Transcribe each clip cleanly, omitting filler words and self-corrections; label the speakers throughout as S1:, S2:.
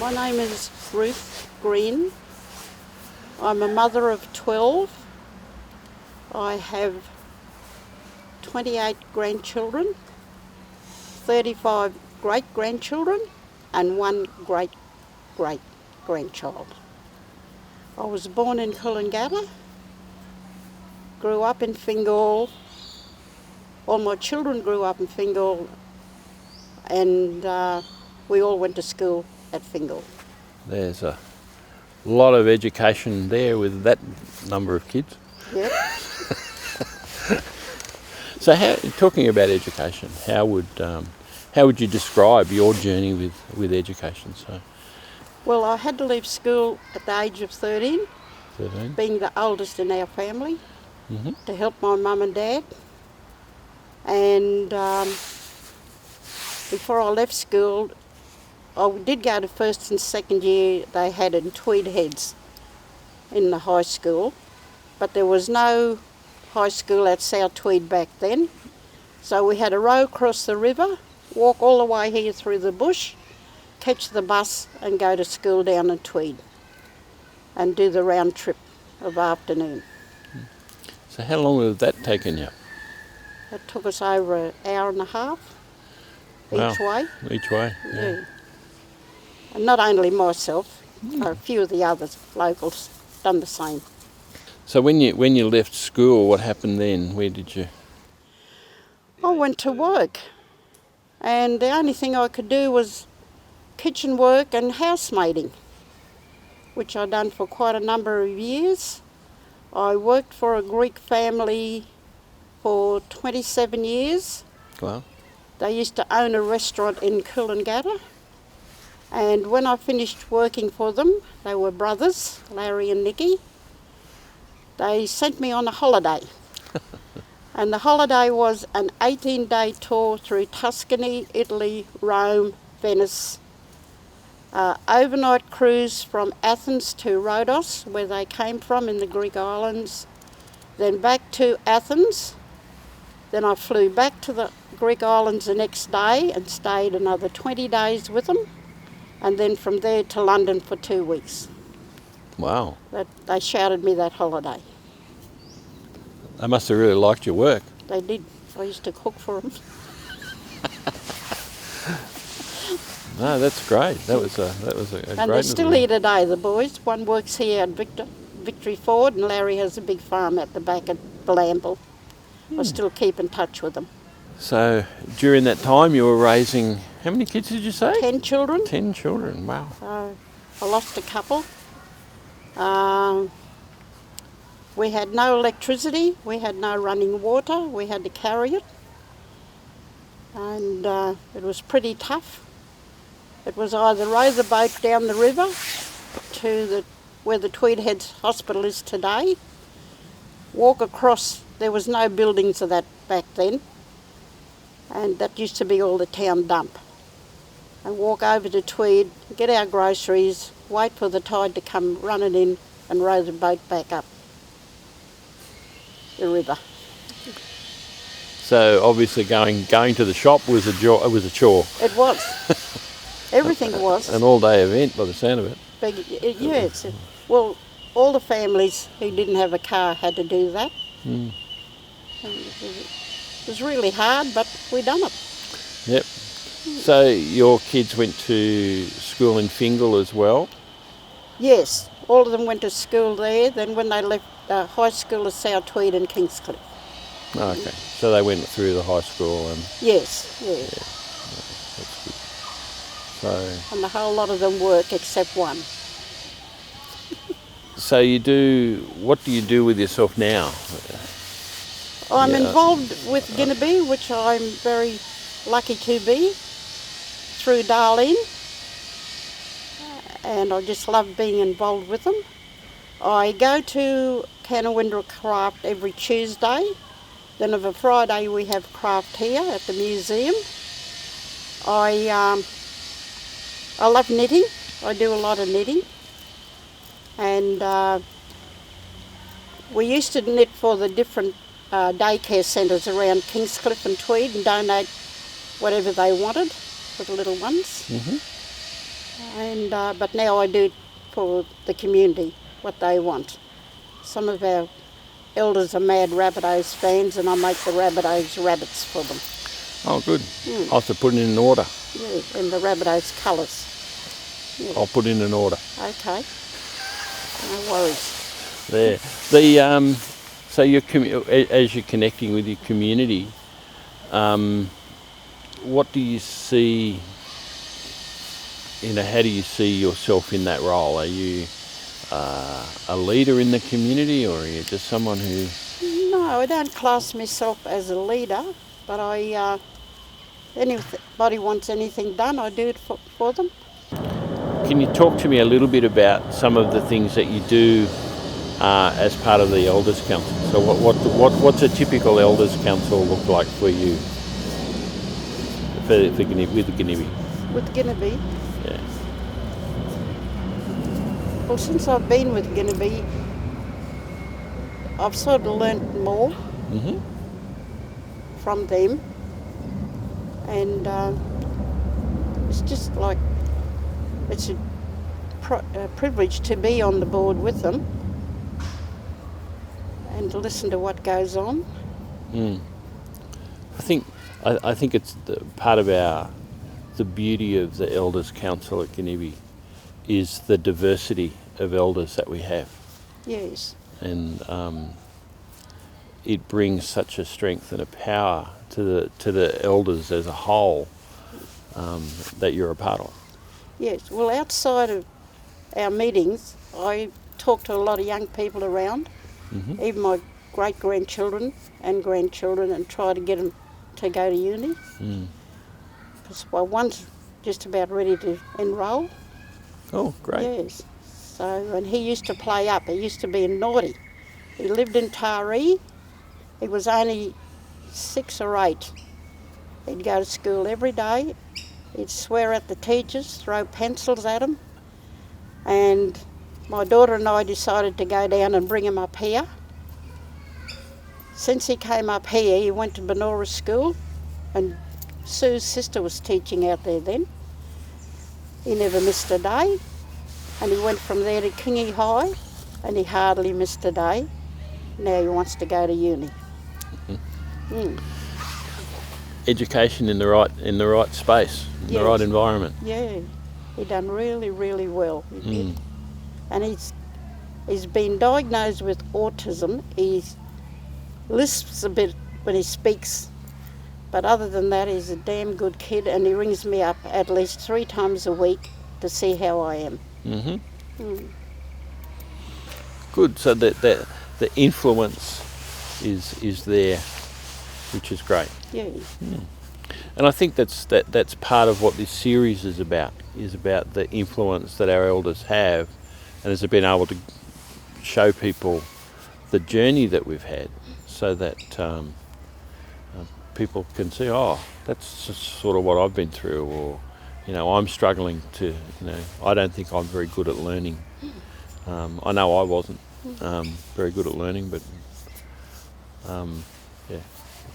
S1: My name is Ruth Green. I'm a mother of 12. I have 28 grandchildren, 35 great-grandchildren and one great-great-grandchild. I was born in Coolangatta, grew up in Fingal. All my children grew up in Fingal, and we all went to school at Fingal.
S2: There's a lot of education there with that number of kids.
S1: Yep.
S2: So, talking about education, how would you describe your journey with education? So,
S1: Well, I had to leave school at the age of 13,
S2: 13.
S1: being the oldest in our family,
S2: Mm-hmm.
S1: to help my mum and dad. And before I left school, I did go to first and second year they had in Tweed Heads in the high school, but there was no high school at South Tweed back then. So we had to row across the river, walk all the way here through the bush, catch the bus and go to school down in Tweed and do the round trip of afternoon.
S2: So, how long has that taken you?
S1: It took us over an hour and a half
S2: Wow.
S1: each way.
S2: Each way?
S1: Yeah. And not only myself, a few of the others, locals, done the same.
S2: So, when you left school, what happened then? Where did you?
S1: I went to work, and the only thing I could do was kitchen work and housemaiding, which I'd done for quite a number of years. I worked for a Greek family for 27 years.
S2: Well,
S1: They used to own a restaurant in Coolangatta. And when I finished working for them, they were brothers, Larry and Nicky, they sent me on a holiday. And the holiday was an 18-day tour through Tuscany, Italy, Rome, Venice, overnight cruise from Athens to Rhodos, where they came from in the Greek islands, then back to Athens. Then I flew back to the Greek islands the next day and stayed another 20 days with them, and then from there to London for 2 weeks.
S2: wow.
S1: They shouted me that holiday.
S2: They must have really liked your work.
S1: They did. I used to cook for them.
S2: No, that's great. That was a
S1: And
S2: great
S1: they're still
S2: little-
S1: here today, the boys. One works here at Victory Ford, and Larry has a big farm at the back at Blamble. I still keep in touch with them.
S2: So, during that time, you were raising how many kids did you say?
S1: 10 children.
S2: 10 children. Wow.
S1: I lost a couple. We had no electricity, we had no running water, we had to carry it. And it was pretty tough. It was either row the boat down the river to where the Tweed Heads Hospital is today, walk across, there was no buildings of that back then, and that used to be all the town dump. And walk over to Tweed, get our groceries, wait for the tide to come running in and row the boat back up the river.
S2: So obviously going to the shop was a chore.
S1: It was. Everything was.
S2: An all-day event by the sound of it.
S1: But, yes. Well, all the families who didn't have a car had to do that.
S2: Mm.
S1: It was really hard, but we done it.
S2: Yep. So your kids went to school in Fingal as well?
S1: Yes, all of them went to school there. Then when they left high school at South Tweed and Kingscliff.
S2: Oh, okay. So they went through the high school and...
S1: Yes, yeah.
S2: That's good. So...
S1: And the whole lot of them work except one.
S2: So what do you do with yourself now?
S1: I'm
S2: Yeah.
S1: involved with Ginnaby, which I'm very lucky to be, through Darlene. And I just love being involved with them. I go to Canawindra Craft every Tuesday. Then of a Friday we have craft here at the museum. I love knitting. I do a lot of knitting. And we used to knit for the different daycare centres around Kingscliff and Tweed and donate whatever they wanted for the little ones.
S2: Mm-hmm.
S1: And but now I do it for the community, what they want. Some of our elders are mad Rabbitohs fans, and I make the Rabbitohs rabbits for them.
S2: Oh, good. I'll have to put it in order.
S1: Yeah, and the Rabbitohs colours. Yeah.
S2: I'll put in an order.
S1: Okay. No worries.
S2: There. So as you're connecting with your community, what do you see? How do you see yourself in that role? Are you a leader in the community, or are you just someone who?
S1: No, I don't class myself as a leader, but anybody wants anything done, I do it for them.
S2: Can you talk to me a little bit about some of the things that you do as part of the Elders Council? So what's a typical Elders Council look like for you with the Ginibi?
S1: With Ginibi?
S2: Yeah.
S1: Well, since I've been with Ginibi, I've sort of learnt more from them, and it's just like it's a privilege to be on the board with them and to listen to what goes on.
S2: I think it's part of the beauty of the Elders Council at Ginibi is the diversity of elders that we have.
S1: Yes.
S2: And it brings such a strength and a power to the elders as a whole that you're a part of.
S1: Yes. Well, outside of our meetings, I talk to a lot of young people around, even my great-grandchildren and grandchildren, and try to get them to go to uni. Because one's just about ready to enrol.
S2: Oh, great.
S1: Yes. So, and he used to play up. He used to be naughty. He lived in Taree. He was only 6 or 8. He'd go to school every day. He'd swear at the teachers, throw pencils at them. And my daughter and I decided to go down and bring him up here. Since he came up here, he went to Benora School, and Sue's sister was teaching out there then. He never missed a day. And he went from there to Kingy High, and he hardly missed a day. Now he wants to go to uni.
S2: Education in the right space, in the right environment.
S1: Yeah, he done really, really well. He did. And he's been diagnosed with autism. He lisps a bit when he speaks, but other than that, he's a damn good kid, and he rings me up at least 3 times a week to see how I am.
S2: Good. So the influence is there, which is great.
S1: Yeah.
S2: And I think that's part of what this series is about the influence that our elders have, and has been able to show people the journey that we've had, so that people can see, oh, that's just sort of what I've been through, or I'm struggling to, I don't think I'm very good at learning. I know I wasn't very good at learning, but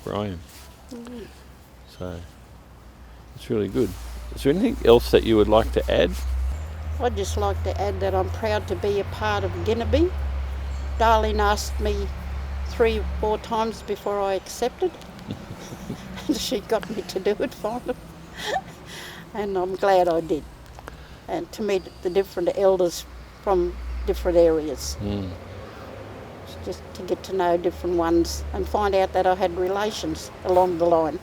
S2: where I am. So it's really good. Is there anything else that you would like to add?
S1: I'd just like to add that I'm proud to be a part of Ginibi. Darlene asked me 3 or 4 times before I accepted. She got me to do it finally. And I'm glad I did. And to meet the different elders from different areas. Just to get to know different ones and find out that I had relations along the line.